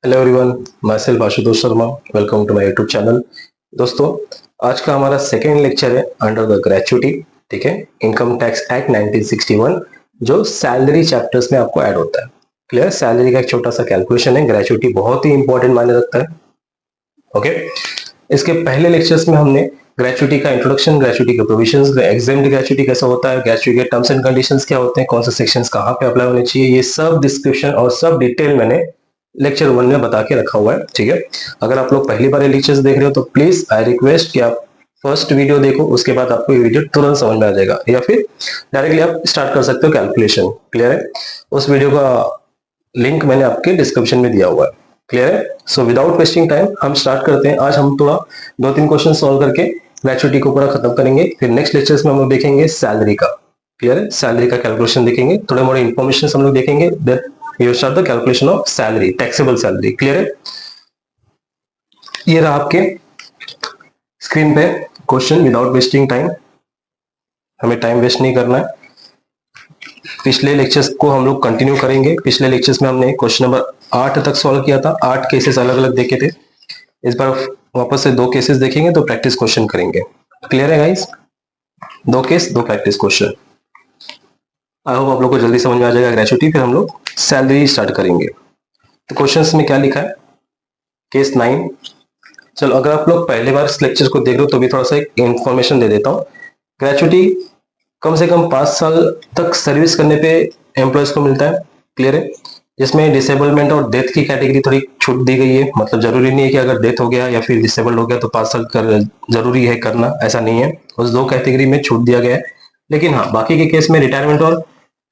Hello everyone, myself Ashutosh Sharma. Welcome to my YouTube channel. दोस्तों, आज का हमारा सेकेंड लेक्चर है अंडर द ग्रेचुटी। ठीक है, इनकम टैक्स एक्ट 1961 जो सैलरी चैप्टर्स में आपको ऐड होता है। क्लियर? सैलरी का एक छोटा सा कैलकुलेशन है, ग्रेचुटी बहुत ही इंपॉर्टेंट मायने रखता है। ओके, इसके पहले लेक्चर्स में हमने ग्रेचुटी का इंट्रोडक्शन, ग्रेचुटी के प्रोविजंस, एग्जाम्ड ग्रेचुटी कैसा होता है, ग्रेचुटी के टर्म्स एंड कंडीशंस क्या होते हैं, कौन से सेक्शंस कहाँ पे अप्लाई होने चाहिए, ये सब डिस्क्रिप्शन और सब डिटेल मैंने लेक्चर 1 में बता के रखा हुआ है। ठीक है, अगर आप लोग पहली बार ये लेक्चर्स देख रहे हो तो प्लीज आई रिक्वेस्ट कि आप फर्स्ट वीडियो देखो, उसके बाद आपको ये वीडियो तुरंत समझ में आ जाएगा, या फिर डायरेक्टली आप स्टार्ट कर सकते हो कैलकुलेशन। क्लियर है? उस वीडियो का लिंक मैंने आपके डिस्क्रिप्शन में दिया हुआ है। क्लियर है? सो विदाउट वेस्टिंग टाइम हम स्टार्ट करते हैं। आज हम थोड़ा 2-3 क्वेश्चन सॉल्व करके ग्रेचुटी को पूरा खत्म करेंगे। फिर नेक्स्ट लेक्चर्स में हम लोग देखेंगे सैलरी का। क्लियर है? सैलरी का कैलकुलेशन देखेंगे, थोड़े मोड़े इन्फॉर्मेशन हम लोग देखेंगे, then you start the calculation of salary, taxable salary. Clear है? ये रहा आपके स्क्रीन पे क्वेश्चन। विदाउट वेस्टिंग टाइम, हमें टाइम वेस्ट नहीं करना है। पिछले लेक्चर्स को हम लोग कंटिन्यू करेंगे। पिछले लेक्चर्स में हमने क्वेश्चन नंबर 8 तक सॉल्व किया था, 8 केसेस अलग अलग देखे थे। इस बार वापस से 2 केसेस देखेंगे तो प्रैक्टिस क्वेश्चन करेंगे। क्लियर है guys? 2 case 2 practice question. I hope आप लोग को जल्दी समझ में आ जाएगा ग्रेचुटी। फिर हम लोग सैलरी स्टार्ट करेंगे। तो क्वेश्चंस में क्या लिखा है? केस 9। चलो, अगर आप लोग पहले बार इस लेक्चर को देख रहे हो तो भी थोड़ा सा इंफॉर्मेशन दे देता हूँ। ग्रेचुटी कम से कम 5 साल तक सर्विस करने पे एम्प्लॉयज को मिलता है। क्लियर है? जिसमें डिसेबलमेंट और डेथ की कैटेगरी थोड़ी छूट दी गई है। मतलब जरूरी नहीं है कि अगर डेथ हो गया या फिर डिसेबल्ड हो गया तो 5 साल कर जरूरी है करना, ऐसा नहीं है। उस 2 कैटेगरी में छूट दिया गया है। लेकिन हाँ, बाकी के केस में, रिटायरमेंट और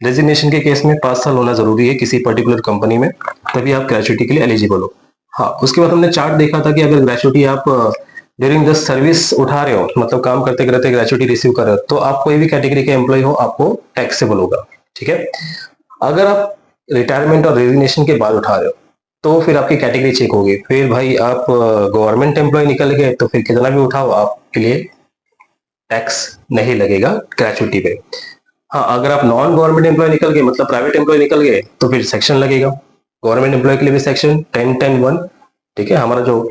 रेजिग्नेशन के केस में 5 साल होना जरूरी है किसी पर्टिकुलर कंपनी में, तभी आप ग्रेचुटी के लिए एलिजिबल हो। हाँ, उसके बाद हमने चार्ट देखा था कि अगर ग्रेचुटी आप ड्यूरिंग द सर्विस उठा रहे हो, मतलब काम करते करते ग्रेचुटी रिसीव कर रहे हो, तो आप कोई भी कैटेगरी के एम्प्लॉय हो, आपको टैक्सेबल होगा। ठीक है? अगर आप रिटायरमेंट और रेजिग्नेशन के बाद उठा रहे हो तो फिर आपकी कैटेगरी चेक होगी। फिर भाई आप गवर्नमेंट एम्प्लॉय निकल गए तो फिर कितना भी उठाओ आपके लिए टैक्स नहीं लगेगा ग्रेचुटी पे। हाँ, अगर आप नॉन गवर्नमेंट एम्प्लॉय निकल गए, मतलब प्राइवेट एम्प्लॉय निकल गए, तो फिर सेक्शन लगेगा। गवर्नमेंट एम्प्लॉय के लिए भी सेक्शन 10(10)(1). ठीक है, हमारा जो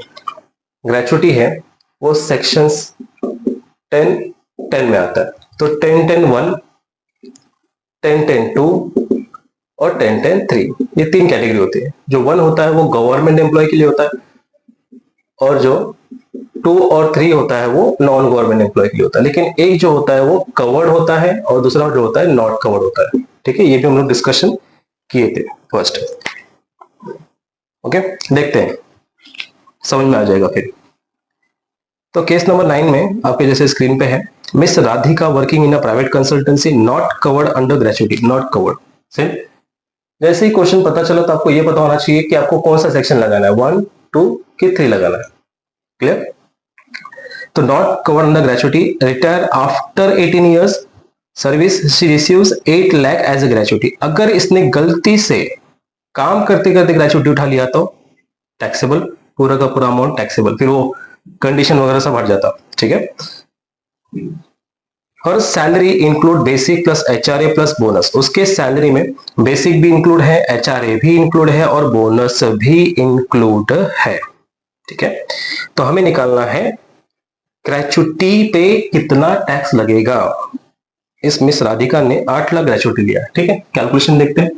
ग्रेचुटी है वो सेक्शन 10(10) में आता है। तो 10(10)(1), 10(10)(2) और 10(10)(3), ये 3 कैटेगरी होती है। जो 1 होता है वो गवर्नमेंट एम्प्लॉय के लिए होता है, और जो 2 और 3 होता है वो नॉन गवर्नमेंट एम्प्लॉय के लिए होता है। लेकिन एक जो होता है वो कवर्ड होता है और दूसरा जो होता है नॉट कवर्ड होता है। ठीक है, ये भी हम लोग डिस्कशन किए थे फर्स्ट। ओके, देखते हैं, समझ में आ जाएगा फिर। तो केस नंबर 9 में आपके जैसे स्क्रीन पे है, miss Radhika working in a private consultancy not covered under gratuity. Not covered से जैसे ही क्वेश्चन पता चला तो आपको ये पता होना चाहिए कि आपको कौन सा सेक्शन लगाना है, 1, 2 कि 3 लगाना है। क्लियर? तो not covered under gratuity, retire after 18 years service, she receives 8 lakh as a gratuity. अगर इसने गलती से काम करते करते ग्रेचुटी उठा लिया तो टैक्सेबल, पूरा का पूरा अमाउंट टैक्सेबल। फिर वो कंडीशन वगैरह सब हट जाता। ठीक है? हर salary include basic plus HRA plus bonus. उसके सैलरी में बेसिक भी इंक्लूड है, एचआरए भी इंक्लूड है और बोनस भी इंक्लूड है। ठीक है? तो हमें निकालना है ग्रेचुटी पे कितना टैक्स लगेगा। इस मिस राधिका ने 8 लाख ग्रेचुटी लिया। ठीक है, कैलकुलेशन देखते हैं।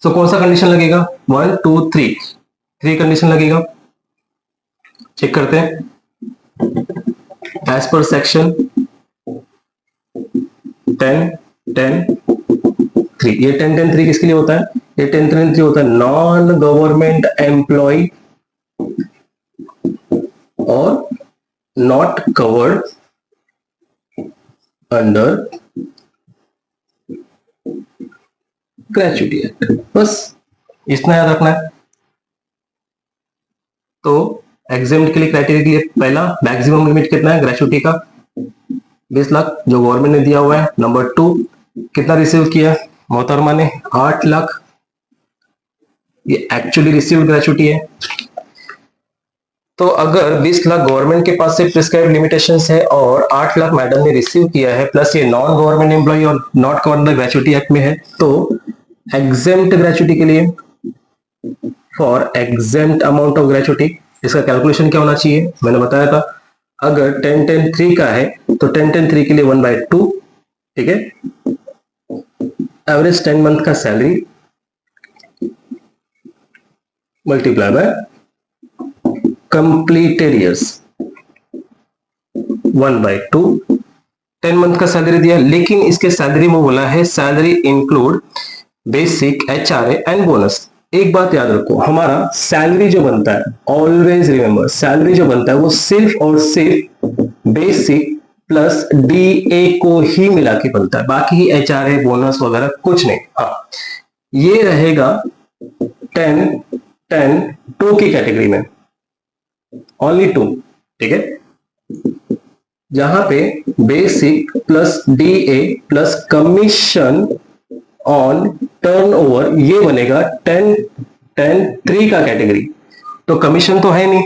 तो कौन सा कंडीशन लगेगा? 1, 2, 3 कंडीशन लगेगा। चेक करते हैं। एज पर सेक्शन 10(10)(3), ये 10(10)(3) किसके लिए होता है? ये 10(10)(3) होता है नॉन गवर्नमेंट एम्प्लॉय और not covered under gratuity act. बस इतना याद रखना है। तो एग्जाम के लिए क्राइटेरिया के लिए पहला मैक्सिमम लिमिट कितना है ग्रेचुटी का? 20 लाख जो गवर्नमेंट ने दिया हुआ है। नंबर 2, कितना रिसीव किया मोहतरमा ने? 8 लाख। ये एक्चुअली रिसीव्ड ग्रेचुटी है। तो अगर 20 लाख गवर्नमेंट के पास से प्रिस्क्राइब लिमिटेशंस है और 8 लाख मैडम ने रिसीव किया है, प्लस ये नॉन गवर्नमेंट एम्प्लॉय और not covered under gratuity act में है, तो एग्जेम्प्ट ग्रेचुटी के लिए for exempt amount of gratuity. इसका कैलकुलेशन क्या होना चाहिए, मैंने बताया था अगर 10-10-3 का है तो 10-10-3 के लिए 1/2, ठीक है। एवरेज 10 मंथ का salary multiply by completed years 1/2। 10 month का सैलरी दिया, लेकिन इसके सैलरी में बोला है salary include basic, HRA and bonus. एक बात याद रखो, हमारा सैलरी जो बनता है, ऑलवेज रिमेंबर, सैलरी जो बनता है वो सिर्फ और सिर्फ बेसिक प्लस DA को ही मिला के बनता है, बाकी ही HRA बोनस वगैरह कुछ नहीं। हाँ, ये रहेगा 10-10-2 की कैटेगरी में, ओनली 2, ठीक है। जहां पे basic plus DA plus commission on turnover, ये बनेगा 10-10-3 का कैटेगरी। तो कमीशन तो है नहीं,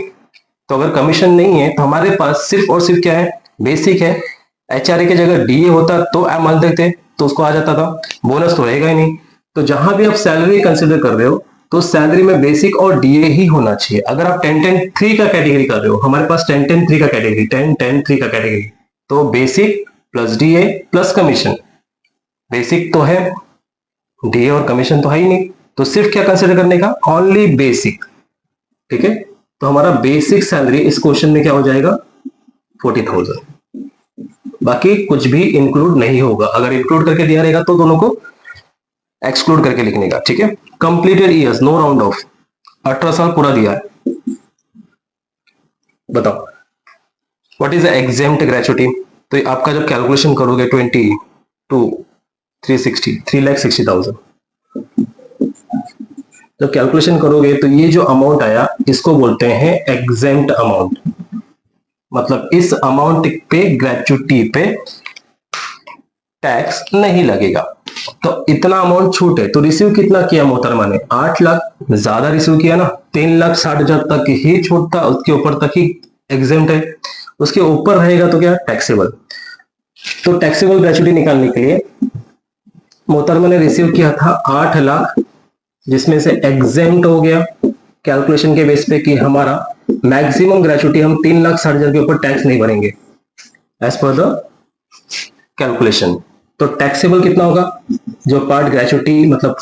तो अगर कमीशन नहीं है तो हमारे पास सिर्फ और सिर्फ क्या है, बेसिक है। HRA की जगह DA होता तो आप मान देते तो उसको आ जाता था, बोनस तो रहेगा ही नहीं। तो जहां भी आप सैलरी कंसिडर कर रहे हो तो सैलरी में बेसिक और DA ही होना चाहिए। अगर आप 10-10-3 का कैटेगरी कर रहे हो, हमारे पास 10-10-3 का कैटेगरी, 10-10-3 का कैटेगरी, तो basic plus DA plus commission. Basic तो है, DA और कमीशन तो है ही नहीं, तो सिर्फ क्या कंसिडर करने का, ओनली बेसिक, ठीक है। तो हमारा बेसिक सैलरी इस क्वेश्चन में क्या हो जाएगा, 40,000। बाकी कुछ भी इंक्लूड नहीं होगा, अगर इंक्लूड करके दिया रहेगा तो दोनों को एक्सक्लूड करके लिखने का, ठीक है। Completed years, no round off, 18 साल पूरा दिया है। बताओ what is the exempt gratuity. तो आपका जब कैलकुलेशन करोगे 3,60,000, जब कैलकुलेशन करोगे तो ये जो अमाउंट आया इसको बोलते हैं एग्जेम्प्ट अमाउंट। मतलब इस अमाउंट पे, ग्रेचुटी पे टैक्स नहीं लगेगा। तो इतना अमाउंट छूट है, तो रिसीव कितना किया मोहतरमा ने, 8 लाख, ज्यादा रिसीव किया ना, 3,60,000 तक ही छूट था, उसके ऊपर तक ही एग्जेम्प्ट है, उसके ऊपर रहेगा तो क्या, टैक्सेबल। तो टैक्सेबल ग्रेचुटी निकालने के लिए मोहतरमा ने रिसीव किया था 8 लाख, जिसमें से एग्जेम्प्ट हो गया कैलकुलेशन के बेस पे कि हमारा मैक्सिमम ग्रेचुटी हम 3,60,000 के ऊपर टैक्स नहीं भरेंगे एज पर द कैलकुलेशन। तो टैक्सेबल कितना होगा, जो पार्ट ग्रेचुटी मतलब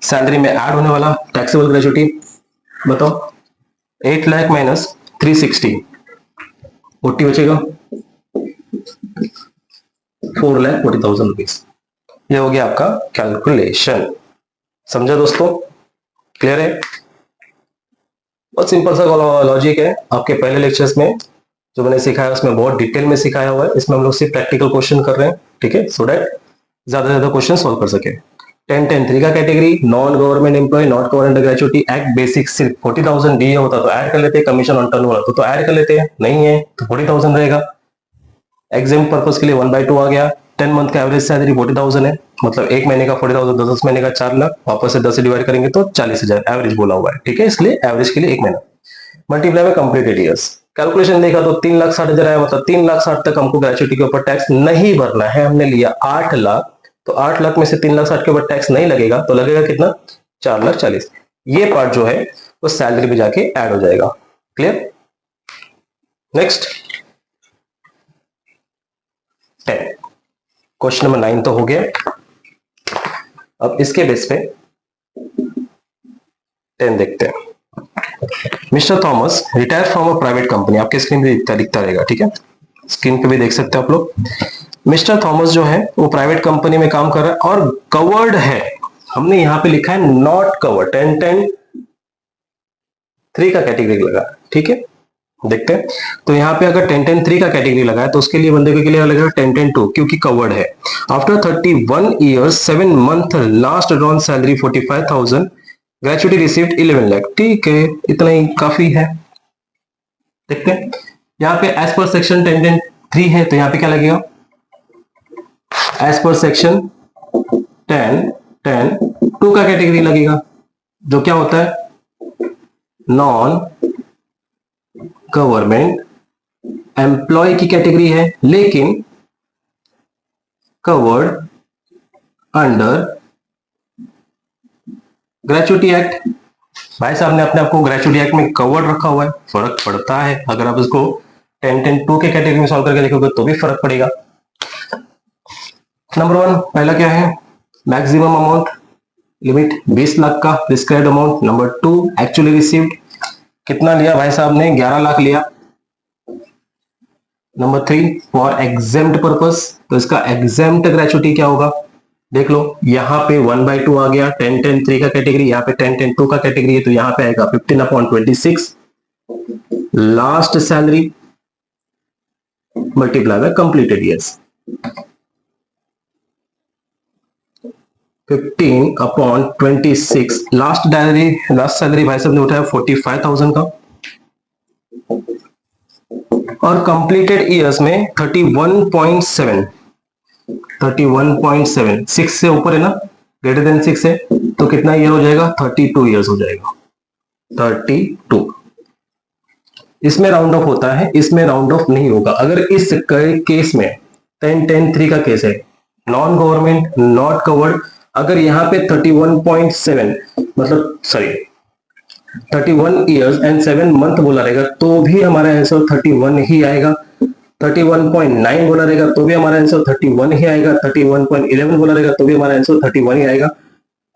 सैलरी में ऐड होने वाला टैक्सेबल ग्रेचुटी, बताओ। 8 लाख माइनस 360, 40 बचेगा, 4,40,000 रुपीज। ये हो गया आपका कैलकुलेशन। समझा दोस्तों, क्लियर है। बहुत सिंपल सा लॉजिक है, आपके पहले लेक्चर्स में जो मैंने सिखाया उसमें बहुत डिटेल में सिखाया हुआ है, इसमें हम लोग सिर्फ प्रैक्टिकल क्वेश्चन कर रहे हैं, ठीक है, सो दैट ज्यादा से ज्यादा क्वेश्चन सॉल्व कर सके। 10-10-3 का category, non government employ, not cover under gratuity act, basic सिर्फ 40,000 DA होता तो ऐड कर लेते, कमीशन ऑन टर्नओवर तो ऐड कर लेते, नहीं है तो 40,000 रहेगा। एग्जाम पर्पस के लिए 1/2 आ गया। 10 मंथ का एवरेज सैलरी 40,000 है, मतलब एक महीने का 40,000, 10 महीने का 4 लाख, वापस से 10 से डिवाइड करेंगे तो 40,000 एवरेज बोला हुआ है, ठीक है, इसलिए एवरेज के लिए एक महीना मल्टीप्लाई में कंप्लीटेड ईयर्स। कैलकुलेशन देखा तो 3,60,000 आया, मतलब 3,60,000 तक हमको ग्रेचुटी के ऊपर टैक्स नहीं भरना है। हमने लिया 8 लाख, तो 8 लाख में से 3,60,000 के ऊपर टैक्स नहीं लगेगा, तो लगेगा कितना, 4,40,000। ये पार्ट जो है वो सैलरी पे जाके ऐड हो जाएगा। क्लियर। नेक्स्ट 10, क्वेश्चन नंबर 9 तो हो गया। अब इसके बेस पे 10 देखते हैं। Mister Thomas retire from a private company, आपके स्क्रीन पे दिखता रहेगा, ठीक है, स्क्रीन पे भी देख सकते हैं आप लोग। मिस्टर थॉमस जो है वो प्राइवेट कंपनी में काम कर रहा है और कवर्ड है, हमने यहां पे लिखा है नॉट कवर्ड, 10-10-3 का कैटेगरी लगा, ठीक है। देखते हैं, तो यहाँ पे अगर 10-10-3 का कैटेगरी लगा है तो उसके लिए बंदे के लिए लगेगा 10-10-2, क्योंकि कवर्ड है। After 31 years 7 month last drawn salary 45,000, gratuity received 11 lakh, ठीक है, इतना ही काफी है। देखते हैं यहाँ पे एज पर सेक्शन 10-10-3 है, तो यहाँ पे क्या लगेगा, एज पर सेक्शन 10-10-2 का कैटेगरी लगेगा, जो क्या होता है, नॉन गवर्नमेंट एम्प्लॉय की कैटेगरी है, लेकिन कवर्ड अंडर ग्रेचुटी एक्ट, भाई साहब ने अपने आपको ग्रेचुटी एक्ट में कवर्ड रखा हुआ है, फर्क पड़ता है। अगर आप इसको 10-10-2 के कैटेगरी में सॉल्व करके देखोगे तो भी फर्क पड़ेगा। नंबर 1 पहला क्या है, मैक्सिमम अमाउंट लिमिट 20 लाख का prescribed amount. Number 2 actually received, कितना लिया भाई साहब ने, 11 लाख लिया। नंबर 3 फॉर एग्जेम्प्ट पर्पस, तो इसका एग्जेम्प्ट ग्रेचुटी क्या होगा, देख लो यहाँ पे 1/2 आ गया, 10-10-3 का कैटेगरी, यहाँ पे 10-10-2 का कैटेगरी है, तो यहाँ पे आएगा 15/26 last salary multiply by completed years. 15/26 last salary भाई साहब ने उठाया 45,000 का, और कंप्लीटेड ईयर्स में 31.7 6 से ऊपर है ना, ग्रेटर देन 6 है, तो कितना ईयर हो जाएगा, 32 ईयर्स हो जाएगा, 32। इसमें राउंड ऑफ होता है, इसमें राउंड ऑफ नहीं होगा। अगर इस केस में 10-10-3 का केस है, नॉन गवर्नमेंट नॉट कवर्ड, अगर यहाँ पे 31.7 मतलब सॉरी 31 ईयर्स एंड 7 मंथ बोला रहेगा तो भी हमारा आंसर 31 ही आएगा। 31.9 बोला रहेगा तो भी हमारा आंसर 31 ही आएगा। 31.11 बोला रहेगा तो भी हमारा आंसर 31 ही आएगा।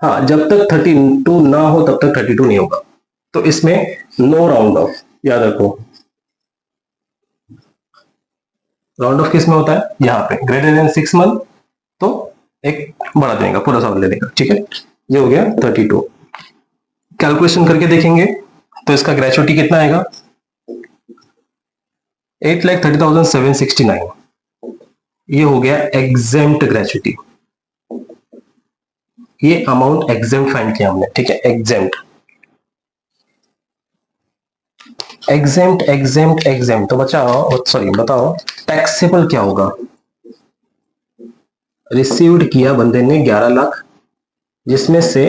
हाँ, जब तक 32 ना हो तब तक 32 नहीं होगा। तो इसमें नो राउंड ऑफ, याद रखो। राउंड ऑफ किस में होता है, यहाँ पे ग्रेटर देन 6 मंथ तो एक बढ़ा देगा, पूरा सवाल ले देगा। ठीक है, ये हो गया 32। कैलकुलेशन करके देखेंगे तो इसका ग्रेचुटी कितना आएगा, 8,30,769। ये हो गया एग्जेम्प्ट ग्रेचुटी, ये अमाउंट एग्जेम्प्ट फाइंड किया हमने। ठीक है, एग्जेम्प्ट तो बताओ टैक्सेबल क्या होगा। रिसीव्ड किया बंदे ने 11 लाख, जिसमें से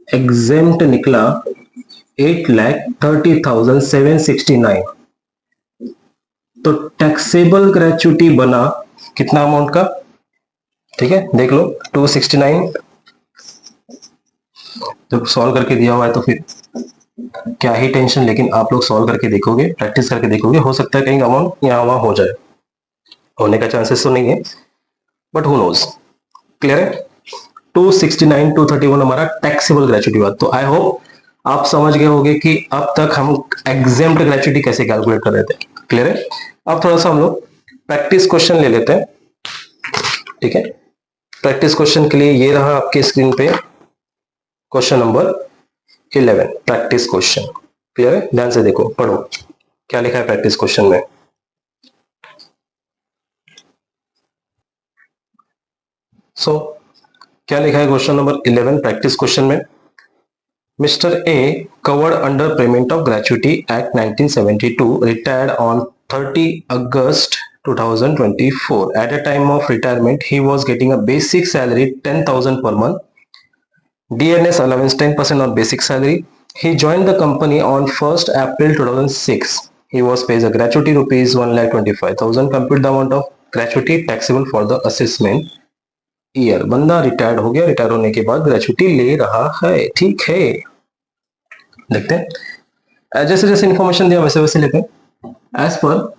एग्जेम्प्ट निकला 8,30,769, तो टैक्सेबल ग्रेचुटी बना कितना अमाउंट का। ठीक है, देख लो 269, जब सॉल्व करके दिया हुआ है तो फिर क्या ही टेंशन, लेकिन आप लोग सॉल्व करके देखोगे, प्रैक्टिस करके देखोगे, हो सकता है कहीं अमाउंट यहाँ वहां हो जाए, होने का चांसेस तो नहीं है, बट हु नोज। क्लियर है, 269 231 हमारा टैक्सेबल ग्रेचुटी हुआ। तो आई होप आप समझ गए होंगे कि अब तक हम एग्जेम्प्ट ग्रेचुटी कैसे कैलकुलेट कर रहे थे। क्लियर है, अब थोड़ा सा हम लोग प्रैक्टिस क्वेश्चन ले लेते हैं। ठीक है, प्रैक्टिस क्वेश्चन के लिए ये रहा आपके स्क्रीन पे question number 11, practice question. Clear है, ध्यान से देखो, पढ़ो क्या लिखा है प्रैक्टिस क्वेश्चन में। क्या लिखा है क्वेश्चन नंबर 11 प्रैक्टिस क्वेश्चन में, Mr. A covered under payment of gratuity Act 1972 retired on 30 August 2024. At a time of retirement, he was getting a basic salary 10,000 per month, DNS allowance 10% on basic salary. He joined the company on 1st April 2006. He was paid a gratuity rupees 1,25,000. Compute the amount of gratuity taxable for the assessment year. बंदा retired हो गया, retire होने के बाद gratuity ले रहा है। ठीक है, देखते हैं, जैसे जैसे इंफॉर्मेशन दिया वैसे वैसे लेते हैं। एज पर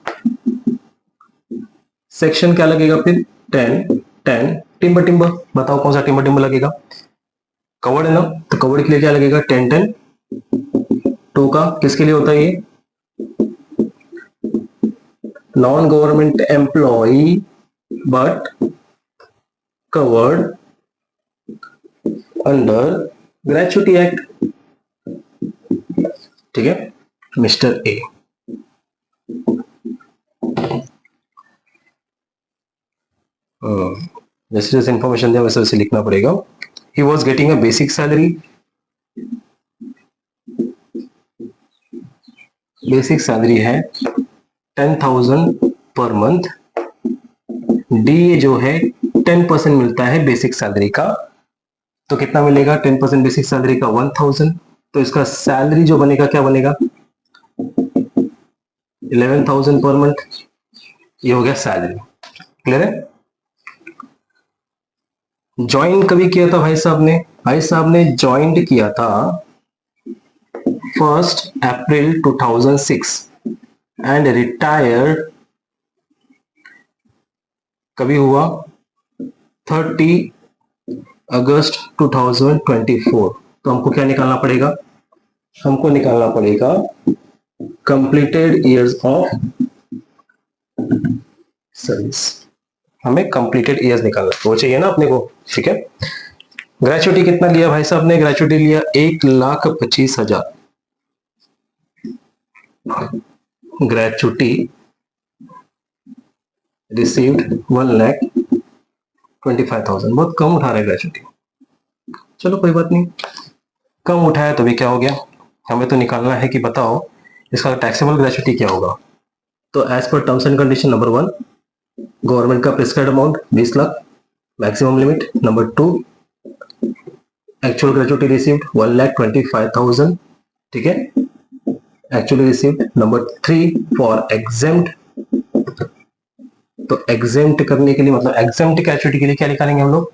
सेक्शन क्या लगेगा फिर, 10 टिम्बर बताओ कौन सा टिम्बर लगेगा, कवर्ड है ना, तो कवर्ड के लिए क्या लगेगा, 10 2 का किसके लिए होता है ये, non government employ but covered under gratuity act। ठीक है, मिस्टर ए। जैसे जैसे इंफॉर्मेशन दिया वैसे वैसे लिखना पड़ेगा। He was getting a basic salary, basic salary है 10,000 पर मंथ। डी जो है 10% मिलता है बेसिक सैलरी का, तो कितना मिलेगा, 10% बेसिक सैलरी का 1,000, तो इसका सैलरी जो बनेगा क्या बनेगा, 11,000 पर मंथ। ये हो गया सैलरी। क्लियर है, ज्वाइन कभी किया था भाई साहब ने ज्वाइंट किया था 1 अप्रैल 2006 एंड रिटायर्ड कभी हुआ 30 अगस्त 2024। तो हमको क्या निकालना पड़ेगा, हमको निकालना पड़ेगा कंप्लीटेड ईयर्स ऑफ सर्विस। हमें कंप्लीटेड ईयर्स निकालना वो चाहिए ना अपने को, ठीक है। ग्रेचुटी कितना लिया भाई साहब ने, ग्रेचुटी लिया 1,25,000। Gratuity received 1,25,000। बहुत कम उठा रहे ग्रेचुटी, चलो कोई बात नहीं, कम उठाया तो भी क्या हो गया, हमें तो निकालना है कि बताओ इसका टैक्सेबल ग्रेचुटी क्या होगा। तो as per terms and condition, number 1 government का prescribed amount 20 lakh maximum limit. Number 2 actual gratuity received 1,25,000, ठीक है, actually received. Number 3 for exempt, तो एग्जेम्प्ट करने के लिए मतलब एग्जेम्प्ट ग्रेचुटी के लिए क्या निकालेंगे हम लोग,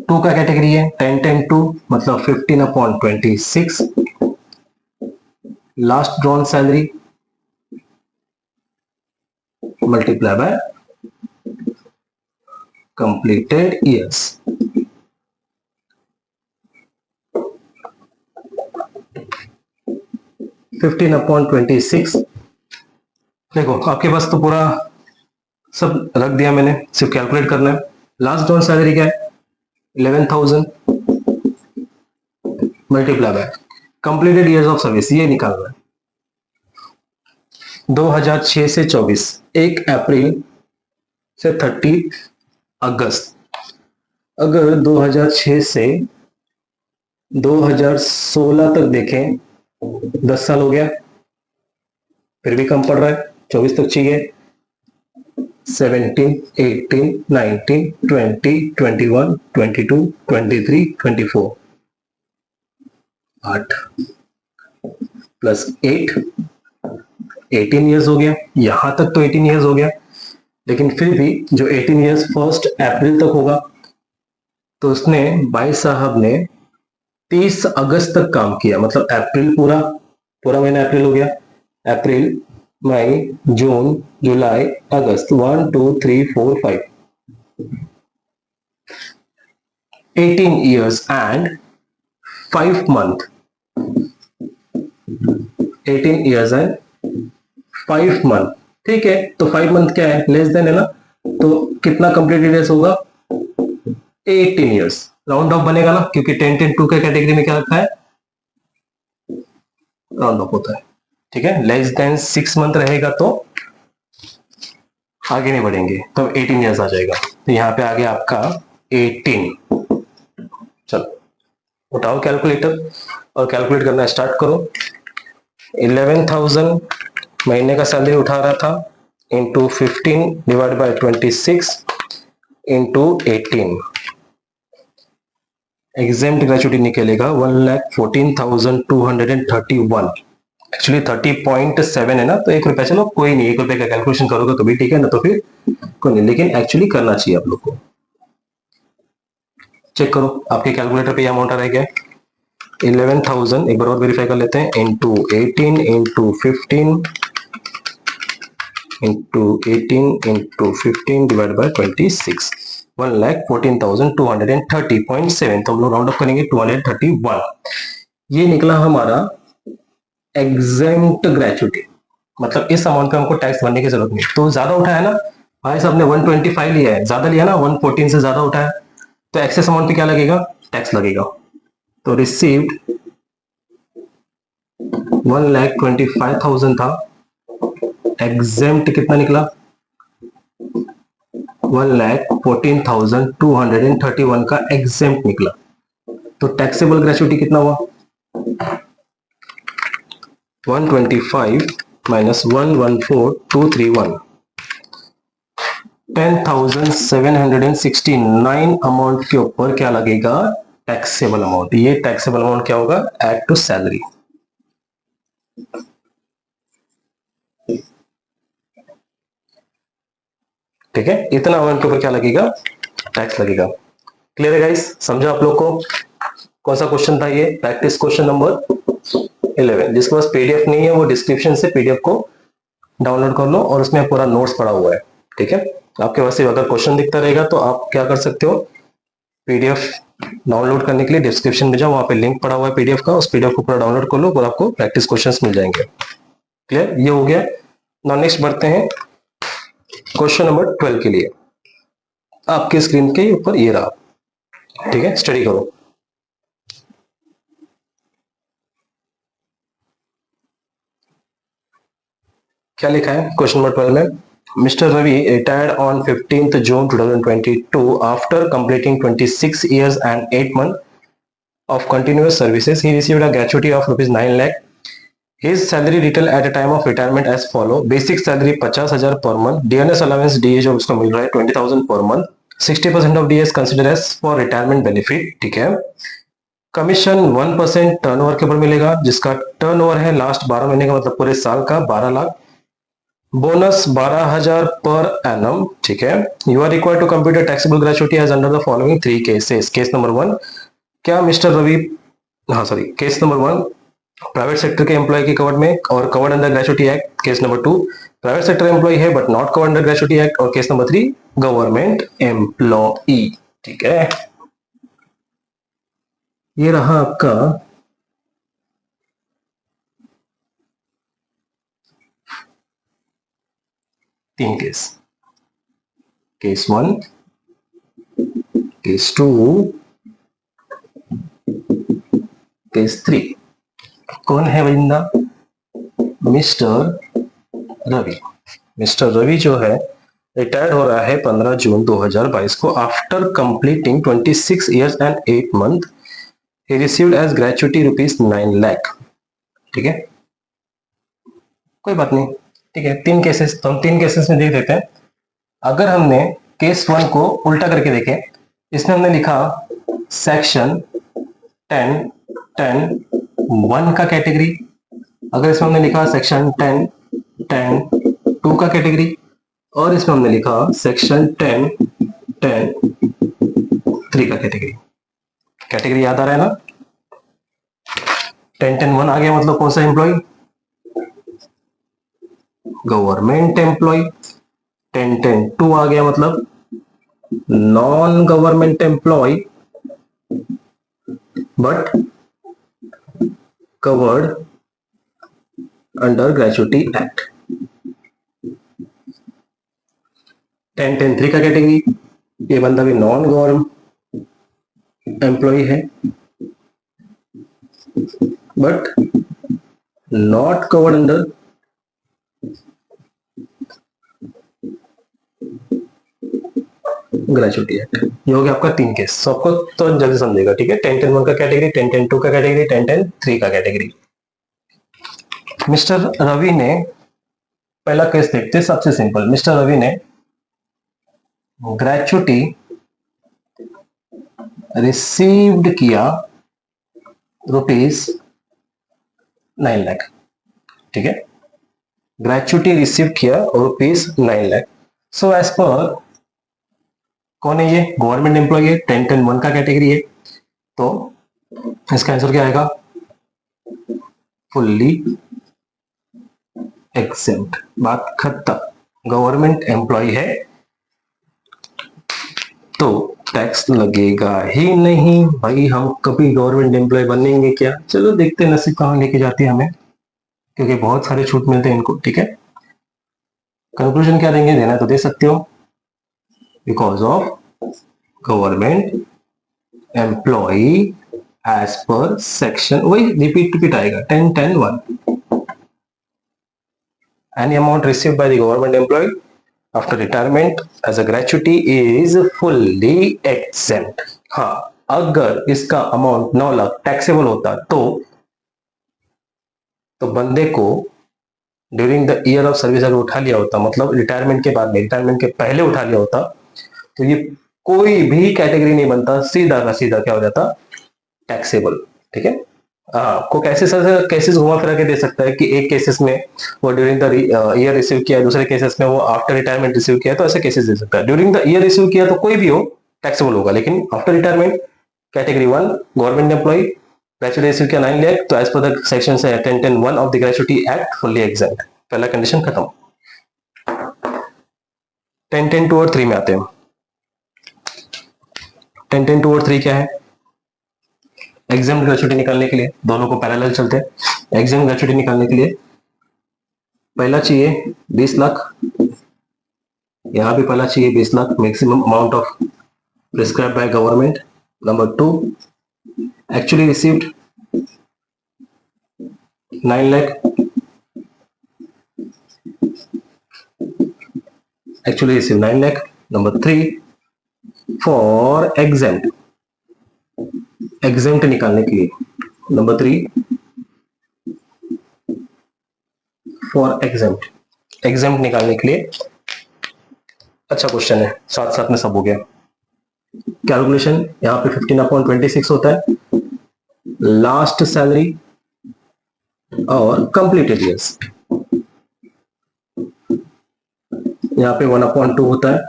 2 का कैटेगरी है 10 10 2 मतलब 15/26 last drawn salary multiply by completed years. Fifteen upon 26, देखो आपके पास तो पूरा सब रख दिया मैंने, सिर्फ कैलकुलेट करना है। लास्ट ड्रॉन सैलरी क्या है 11,000 multiply by completed years of service, ये निकालना है। 2006 से 24, 1 अप्रैल से 30 अगस्त। अगर 2006 से 2016 तक देखें 10 साल हो गया, फिर भी कम पड़ रहा है, 24 तक चाहिए। 17 18 19 20 21 22 23 24, 8 प्लस 8 18 ईयर्स हो गया। यहां तक तो 18 ईयर्स हो गया, लेकिन फिर भी जो 18 ईयर्स 1 अप्रैल तक होगा, तो उसने भाई साहब ने 30 अगस्त तक काम किया, मतलब अप्रैल पूरा महीना अप्रैल हो गया। अप्रैल मई जून जुलाई अगस्त 1 2 3 4 5 18 years and 5 month, 18 years and 5 month, ठीक है। तो 5 मंथ क्या है, लेस देन है ना, तो कितना कंप्लीट ईयर्स होगा 18 ईयर्स। राउंड ऑफ बनेगा ना, क्योंकि 10 10 2 के कैटेगरी में क्या रखा है, राउंड ऑफ होता है, ठीक है। लेस देन 6 मंथ रहेगा तो आगे नहीं बढ़ेंगे, तो 18 ईयर्स आ जाएगा। तो यहाँ पे आ गया आपका 18। चलो उठाओ कैलकुलेटर और कैलकुलेट करना स्टार्ट करो। 11,000 महीने का सैलरी उठा रहा था, into 15 divide by 26 into 18, exempt gratuity निकलेगा 1,14,231। एक्चुअली 30.7 है ना, तो 1 रुपया, चलो कोई नहीं, 1 रुपए का कैलकुलेशन करोगे तो भी ठीक है ना, तो फिर कोई नहीं, लेकिन एक्चुअली करना चाहिए आप लोग को। चेक करो आपके कैलकुलेटर पे ये अमाउंट आ रहा है क्या, 11,000, एक बार और वेरीफाई कर लेते हैं, into 18 into 15 into 18 into 15 divide by 26, 1,14,230.7। तो हम लोग राउंड ऑफ करेंगे 231। ये निकला हमारा एग्जेम्प्ट ग्रेचुटी, मतलब इस अमाउंट पे हमको टैक्स भरने की जरूरत नहीं। तो ज्यादा उठाया ना भाई साहब ने, 125 लिया है, ज्यादा लिया ना, 114 से ज्यादा उठाया, तो एक्सेस अमाउंट पे क्या लगेगा, टैक्स लगेगा। तो रिसीव्ड 1,25,000 था, एग्जेम्प्ट कितना निकला 1,14,231 का एग्जेम्प्ट निकला। तो टैक्सेबल ग्रेचुटी कितना हुआ 125 माइनस 114,231, 10,769 अमाउंट के ऊपर क्या लगेगा, टैक्सेबल अमाउंट। ये टैक्सेबल अमाउंट क्या होगा, एड टू सैलरी। ठीक है, इतना अमाउंट के ऊपर क्या लगेगा, टैक्स लगेगा। क्लियर है गाइस, समझो आप लोग को। कौन सा क्वेश्चन था ये? Practice question number 11। जिसके पास पीडीएफ नहीं है वो डिस्क्रिप्शन से पीडीएफ को डाउनलोड कर लो और उसमें पूरा नोट्स पड़ा हुआ है, ठीक है। आपके पास अगर क्वेश्चन दिखता रहेगा तो आप क्या कर सकते हो, पीडीएफ डाउनलोड करने के लिए डिस्क्रिप्शन में जाओ, वहां पे लिंक पड़ा हुआ है पीडीएफ का, उस पीडीएफ को पूरा डाउनलोड कर लो और आपको प्रैक्टिस क्वेश्चंस मिल जाएंगे। क्लियर? ये हो गया। नाउ नेक्स्ट बढ़ते हैं क्वेश्चन नंबर 12 के लिए। आपके स्क्रीन के ऊपर ये रहा, ठीक है, स्टडी करो। क्या लिखा है क्वेश्चन नंबर 12 में? Mr. Ravi retired on 15th June 2022 after completing 26 years and 8 months of continuous services. He received a gratuity of rupees 9 lakh. His salary detail at a time of retirement as follow: basic salary 50,000 per month, DNS allowance DA जो उसको मिल रहा है 20,000 per month, 60% of DA is considered as for retirement benefit, ठीक है। Commission 1% turnover के ऊपर मिलेगा, जिसका टर्नओवर है लास्ट 12 महीने का, मतलब पूरे साल का 12 लाख। बोनस 12,000 पर एनम, ठीक है। You are required to compute taxable gratuity as under the following 3 cases. Case number 1, क्या mister Ravi, case number 1 private sector के एम्प्लॉय की कवर्ड में और covered under gratuity act. Case number 2 private sector employ है but not covered under gratuity act. और case number 3 government employ, ठीक है। ये रहा आपका तीन केस, केस 1, केस 2, केस 3। कौन है बंदा? मिस्टर रवि। मिस्टर रवि जो है रिटायर्ड हो रहा है 15 जून 2022 को after completing 26 years and 8 month. He received as gratuity rupees 9 lakh, ठीक है। कोई बात नहीं, ठीक है। 3 केसेस, तो हम 3 केसेस में देख देते हैं। अगर हमने केस 1 को उल्टा करके देखें, इसमें हमने लिखा सेक्शन 10(1) का कैटेगरी। अगर इसमें हमने लिखा सेक्शन 10(2) का कैटेगरी, और इसमें हमने लिखा सेक्शन 10(3) का कैटेगरी। कैटेगरी याद आ रहा है ना? 10(1) आ गया मतलब कौन सा एम्प्लॉय? Government employ. 10(2) आ गया मतलब non government employ but covered under gratuity act. 10(3) का कैटेगरी, ये बंदा भी नॉन गवर्नमेंट एम्प्लॉय है but not covered under gratuity act. ये हो गया आपका 3 केस। सबको तो जल्दी समझेगा, ठीक है। 10(1) का कैटेगरी, 10(2) का कैटेगरी, 10(3) का कैटेगरी। मिस्टर रवि ने, पहला केस देखते हैं, सबसे सिंपल। मिस्टर रवि ने ग्रेचुइटी रिसीव्ड किया रुपीज 9 लाख, ठीक है। ग्रेचुइटी रिसीव किया rupees 9 lakh. So as per, कौन है ये? गवर्नमेंट एम्प्लॉय है, 10(1) का कैटेगरी है, तो इसका आंसर क्या आएगा? Fully exempt. बात खत्म। गवर्नमेंट एम्प्लॉय है तो टैक्स लगेगा ही नहीं। भाई हम कभी गवर्नमेंट एम्प्लॉय बनेंगे क्या? चलो देखते हैं नसीब कहां लेके जाती है हमें, क्योंकि बहुत सारे छूट मिलते हैं इनको, ठीक है। कंक्लूजन क्या देंगे? देना तो दे सकते हो, because of government employ as per section, वही रिपीट आएगा 10(1). Any amount received by the government employee after retirement as a gratuity is fully exempt. हाँ, अगर इसका अमाउंट 9 लाख टैक्सेबल होता तो बंदे को during the year of service अगर उठा लिया होता, मतलब रिटायरमेंट के बाद में, रिटायरमेंट के पहले उठा लिया होता, तो ये कोई भी कैटेगरी नहीं बनता, सीधा का सीधा क्या हो जाता? टैक्सेबल, ठीक है। आपको केसेस घुमा फिरा के दे सकता है कि एक केसेस में वो ड्यूरिंग द ईयर रिसीव किया है, दूसरे केसेस में वो आफ्टर रिटायरमेंट रिसीव किया है, तो ऐसे केसेस दे सकता है। ड्यूरिंग द ईयर रिसीव किया तो कोई भी हो टैक्सेबल होगा, लेकिन after retirement category 1 government employ, gratuity receive किया 9 लाख, तो एज पर द सेक्शन से 10(10)(1) of the gratuity act fully exempt. पहला कंडीशन खत्म। 10(10)(2) और 3 में आते हैं। 10(10)(2) और 3 क्या है? एग्जेम्प्ट ग्रेचुटी निकालने के लिए दोनों को पैरेलल चलते हैं। एग्जेम्प्ट ग्रेचुटी निकालने के लिए पहला चाहिए 20 लाख, यहां भी पहला चाहिए 20 lakh, maximum amount of prescribed by government. Number 2, actually received 9 lakh, actually receive 9 lakh. Number 3, for exempt, exempt निकालने के लिए नंबर 3 फॉर एग्जेम्प्ट, एग्जेम्प्ट निकालने के लिए। अच्छा क्वेश्चन है, साथ साथ में सब हो गया। कैलकुलेशन यहां पे 15/26 होता है, लास्ट सैलरी और कंप्लीटेड ईयर्स। यहां पे 1/2 होता है,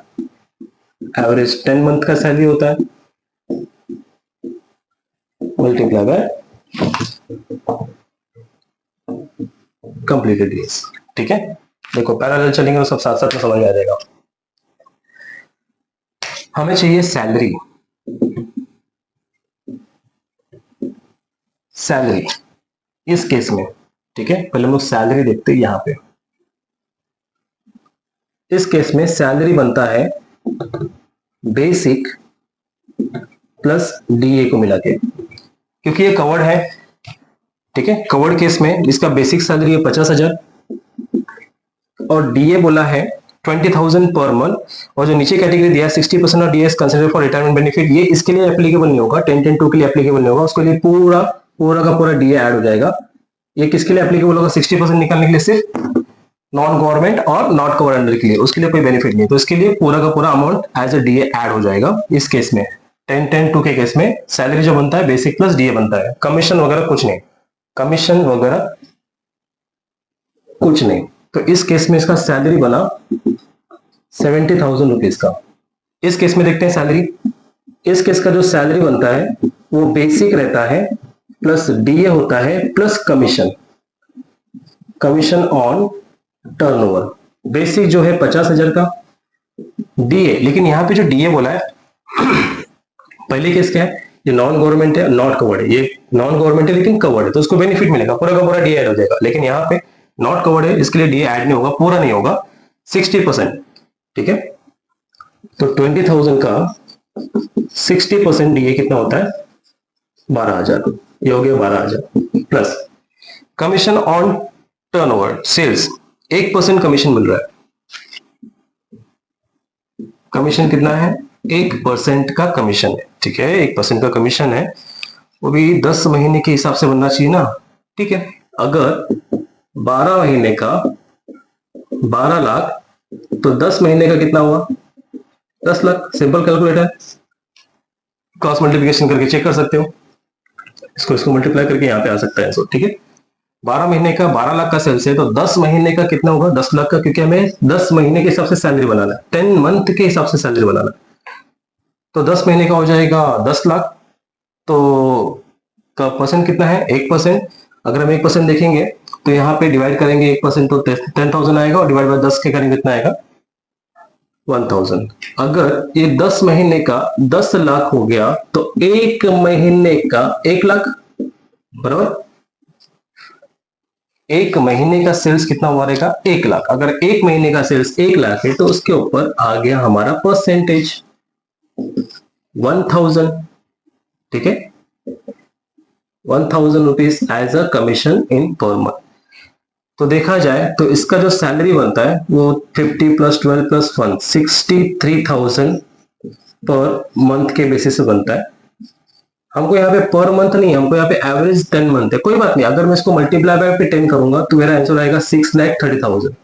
एवरेज 10 मंथ का सैलरी होता है, मल्टीप्लाई बाय कंप्लीटेड ईयर्स। ठीक है, देखो पैरेलल चलेंगे तो सब साथ साथ में समझ आ जाएगा। हमें चाहिए सैलरी, सैलरी इस केस में। ठीक है, पहले हम लोग सैलरी देखते हैं। यहां पे इस केस में सैलरी बनता है बेसिक प्लस डीए को मिला के, क्योंकि ये कवर्ड है। ठीक है, कवर्ड केस में इसका बेसिक सैलरी है 50,000 और डीए बोला है 20,000 पर मंथ, और जो नीचे कैटेगरी दिया है 60% of DA consider for retirement benefit, ये इसके लिए एप्लीकेबल नहीं होगा, 10(10)(2) के लिए एप्लीकेबल नहीं होगा, उसके लिए पूरा का पूरा डीए ऐड हो जाएगा। ये किसके लिए एप्लीकेबल होगा? 60% निकालने के लिए सिर्फ नॉन गवर्नमेंट और नॉट कवर अंडर के लिए, उसके लिए कोई बेनिफिट नहीं, तो इसके लिए पूरा का पूरा amount as a DA add हो जाएगा। इस केस में 10(10)(2) के केस में सैलरी जो बनता है बेसिक प्लस डीए बनता है, कमीशन वगैरह कुछ नहीं, कमीशन वगैरह कुछ नहीं। तो इस केस में इसका सैलरी बना 70,000 रुपीज का। इस केस में देखते हैं सैलरी, इस केस का जो सैलरी बनता है वो बेसिक रहता है प्लस डीए होता है plus commission, commission on turnover. Basic जो है 50,000 का, डीए, लेकिन यहां पे जो डीए बोला है पहले केस क्या है, ये नॉन गवर्नमेंट है, नॉट कवर्ड है, ये नॉन गवर्नमेंट है लेकिन कवर्ड है, तो उसको बेनिफिट मिलेगा, पूरा का पूरा डीए ऐड हो जाएगा। लेकिन यहाँ पे नॉट कवर्ड है, इसके लिए डीए ऐड नहीं होगा, पूरा नहीं होगा, 60%। ठीक है, तो 20,000 का 60% डीए कितना होता है? 12,000। ये हो गया 12,000 plus commission on turnover sales, 1% commission मिल रहा है। कमीशन कितना है? 1% का कमीशन है। ठीक है, 1% का कमीशन है, वो भी 10 महीने के हिसाब से बनना चाहिए ना। ठीक है, अगर 12 महीने का 12 लाख, तो 10 महीने का कितना हुआ? 10 lakh. Simple calculator, cross multiplication करके चेक कर सकते हो, इसको मल्टीप्लाई करके यहाँ पे आ सकता है आंसर। ठीक है, 12 महीने का 12 लाख का सेल्स है, तो 10 महीने का कितना होगा? 10 लाख का, क्योंकि हमें 10 महीने के हिसाब से सैलरी बनाना है, 10 मंथ के हिसाब से सैलरी बनाना है, तो 10 महीने का हो जाएगा 10 लाख। तो का परसेंट कितना है? 1%। अगर हम 1% देखेंगे तो यहाँ पे डिवाइड करेंगे 1%, तो 10,000 आएगा, और डिवाइड बाय 10 के करेंगे कितना आएगा? 1,000। अगर ये 10 महीने का 10 लाख हो गया, तो 1 महीने का 1 लाख, बराबर। 1 महीने का सेल्स कितना हुआ रहेगा? 1 लाख। अगर 1 महीने का सेल्स 1 लाख है, तो उसके ऊपर आ गया हमारा परसेंटेज 1,000। ठीक है, 1,000 rupees as a commission in per month. तो देखा जाए तो इसका जो सैलरी बनता है वो 50 + 12 + 1 63,000 पर मंथ के बेसिस से बनता है। हमको यहाँ पे पर मंथ नहीं, हमको यहाँ पे एवरेज 10 मंथ है। कोई बात नहीं, अगर मैं इसको मल्टीप्लाई बाय 10 करूंगा तो मेरा आंसर आएगा 6,30,000।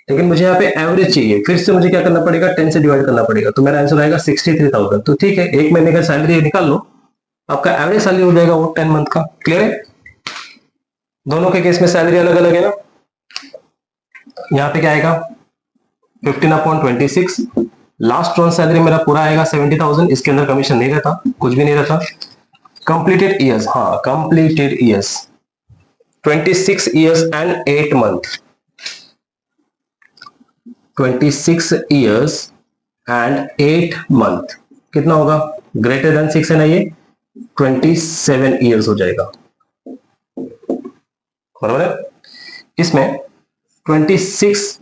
लेकिन मुझे यहाँ पे एवरेज चाहिए, फिर से मुझे क्या करना पड़ेगा? 10 से डिवाइड करना पड़ेगा, तो मेरा आंसर आएगा 63,000। तो ठीक है, 1 महीने का सैलरी निकाल लो, आपका एवरेज सैलरी हो जाएगा वो 10 मंथ का। क्लियर है? दोनों के केस में सैलरी अलग अलग है ना। यहाँ पे क्या आएगा? 15/26, लास्ट रन सैलरी मेरा पूरा आएगा 70,000, इसके अंदर कमीशन नहीं रहता, कुछ भी नहीं रहता। कंप्लीटेड ईयर्स, हाँ completed years 26 years and 8 month, 26 years and 8 month कितना होगा? ग्रेटर देन 6 है ना, ये 27 years हो जाएगा, बराबर है। इसमें 26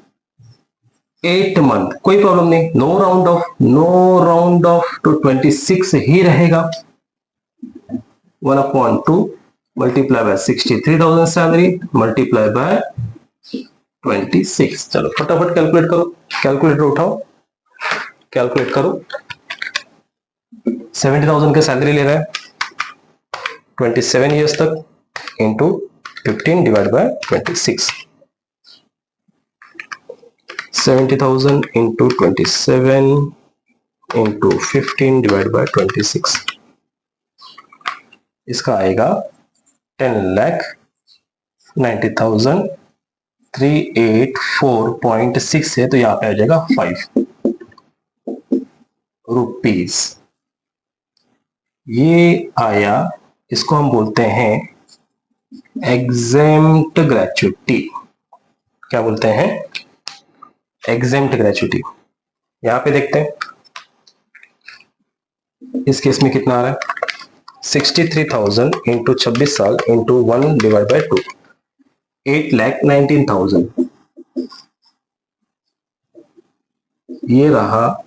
8 मंथ कोई प्रॉब्लम नहीं, नो राउंड ऑफ तो 26 ही रहेगा। 1/2 multiply by 63,000 salary multiply by 26। चलो फटाफट कैलकुलेट करो, कैलकुलेटर उठाओ, कैलकुलेट करो। 70,000 का सैलरी ले रहा है 27 ईयर्स तक into 15 divide by 26। 70,000 into 27 into 15 divide by 26, इसका आएगा 10,90,384.6 है, तो यहाँ पे आ जाएगा 5 रुपीज। ये आया, इसको हम बोलते हैं एग्जेम्प्ट ग्रेच्युटी। क्या बोलते हैं? Exempt gratuity. यहां पे देखते हैं इस केस में कितना आ रहा है, 63,000 इंटू 26 साल इंटू 1 डिवाइड बाय 2, 8,19,000। ये रहा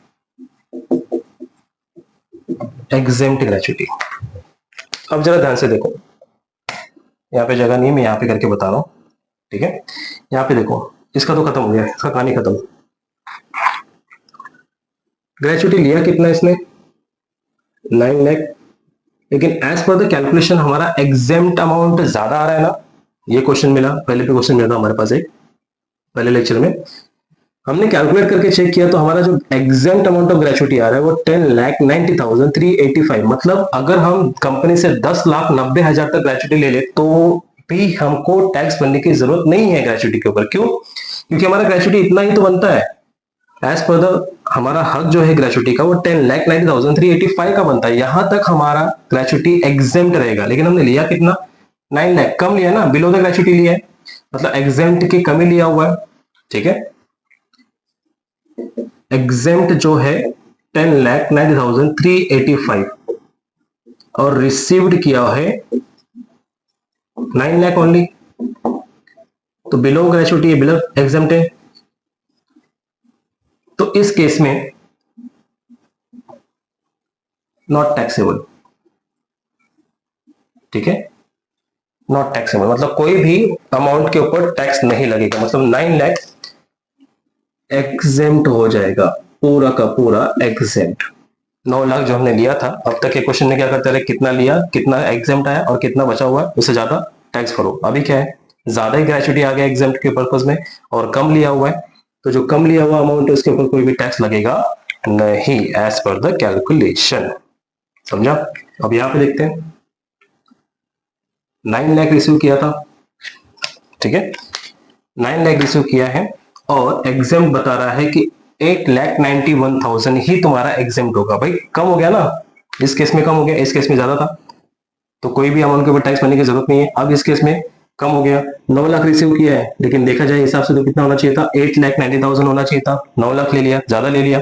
एग्जेम्प्ट ग्रेच्युटी। अब जरा ध्यान से देखो, यहाँ पे जगह नहीं, मैं यहाँ पे करके बता रहा हूं, ठीक है। यहाँ पे देखो, इसका तो खत्म हो गया, इसका कहानी खत्म। ग्रेच्युटी लिया कितना इसने? 9 लाख, लेकिन एज पर द कैलकुलेशन हमारा एग्जेम्प्ट अमाउंट ज्यादा आ रहा है ना। ये क्वेश्चन मिला, पहले भी क्वेश्चन मिला था हमारे पास एक पहले लेक्चर में, हमने कैलकुलेट करके चेक किया तो हमारा जो एग्जेम्प्ट अमाउंट ऑफ ग्रेच्युटी आ रहा है वो 10,90,385। मतलब अगर हम कंपनी से 10,90,000 तक ग्रेच्युटी ले ले तो भी हमको टैक्स भरने की जरूरत नहीं है ग्रेच्युटी के ऊपर। क्यों? क्योंकि हमारा ग्रेच्युटी इतना ही तो बनता है। एज पर द हमारा हक जो है ग्रेच्युटी का वो 10,90,385 का बनता है। यहां तक हमारा ग्रेच्युटी एग्जेम्प्ट रहेगा, लेकिन हमने लिया कितना? 9 लाख। कम लिया ना, बिलो द ग्रेच्युटी लिया है, मतलब एग्जेम्प्ट की कमी लिया हुआ है, ठीक है। एग्जेम्प्ट जो है 10,90,385 और रिसीव्ड किया है 9 लाख ओनली, तो बिलो ग्रेच्युटी बिलो एग्जेम्प्ट है। तो इस केस में नॉट टैक्सेबल, ठीक है, नॉट टैक्सेबल मतलब कोई भी अमाउंट के ऊपर टैक्स नहीं लगेगा। मतलब 9 लाख एग्जेम्प्ट हो जाएगा, पूरा का पूरा एग्जेम्प्ट। 9 लाख जो हमने लिया था, अब तक के क्वेश्चन में क्या करते रहे, कितना लिया, कितना एग्जेम्प्ट आया और कितना बचा हुआ है, उससे ज्यादा टैक्स भरो। अभी क्या है, ज्यादा ही ग्रेच्युटी आ गया एग्जेम्प्ट के पर्पज में और कम लिया हुआ है, तो जो कम लिया हुआ अमाउंट है उसके ऊपर कोई भी टैक्स लगेगा नहीं, एज पर द कैलकुलेशन। समझा? अब यहां पे देखते हैं, 9 लाख रिसीव किया था, ठीक है, 9 लाख रिसीव किया है और एग्जेम्प्ट बता रहा है कि 8,91,000 ही तुम्हारा एग्जेम्प्ट होगा। भाई कम हो गया ना, इस केस में कम हो गया, इस केस में ज्यादा था, तो कोई भी अमाउंट के ऊपर टैक्स भरने की जरूरत नहीं है। अब इस केस में कम हो गया, 9 लाख रिसीव किया है, लेकिन देखा जाए हिसाब से तो कितना होना चाहिए था, 8,90,000 होना चाहिए था। 9 लाख ले लिया, ज्यादा ले लिया,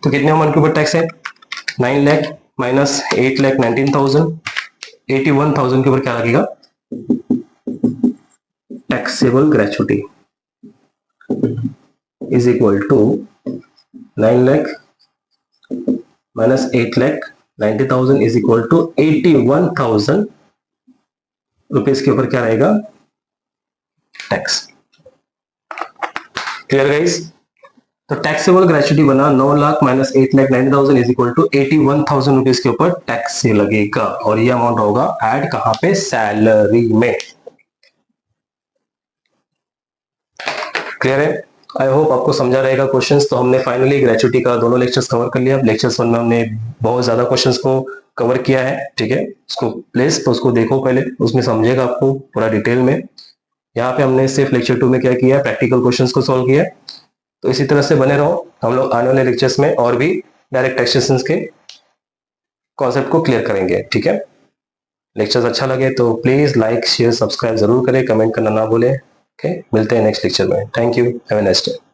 तो कितने अमाउंट के ऊपर टैक्स है? 9 लाख माइनस 8,19,000, 81,000 के ऊपर क्या लगेगा? Taxable gratuity is equal to 9 lakh minus 8,90,000 is equal to 81,000 rupees के ऊपर क्या रहेगा? टैक्स। Clear guys? तो टैक्सेबल ग्रेच्युटी बना 9 lakh minus 8,90,000 is equal to 81,000 rupees के ऊपर टैक्स से लगेगा, और ये अमाउंट होगा ऐड कहां पे? सैलरी में। क्लियर है? आई होप आपको समझा रहेगा क्वेश्चंस। तो हमने फाइनली ग्रेच्युटी का दोनों लेक्चर्स कवर कर लिया। लेक्चर्स 1 में हमने बहुत ज्यादा क्वेश्चंस को कवर किया है, ठीक है, उसको प्लीज तो उसको देखो पहले, उसमें समझेगा आपको पूरा डिटेल में। यहाँ पे हमने सिर्फ लेक्चर 2 में क्या किया है, प्रैक्टिकल क्वेश्चंस को सॉल्व किया। तो इसी तरह से बने रहो, हम लोग आने वाले लेक्चर्स में और भी डायरेक्ट टैक्सेशन के कॉन्सेप्ट को क्लियर करेंगे, ठीक है। लेक्चर्स अच्छा लगे तो प्लीज लाइक शेयर सब्सक्राइब जरूर करें, कमेंट करना ना भूलें। ओके, मिलते हैं नेक्स्ट लेक्चर में। Thank you, have a nice day.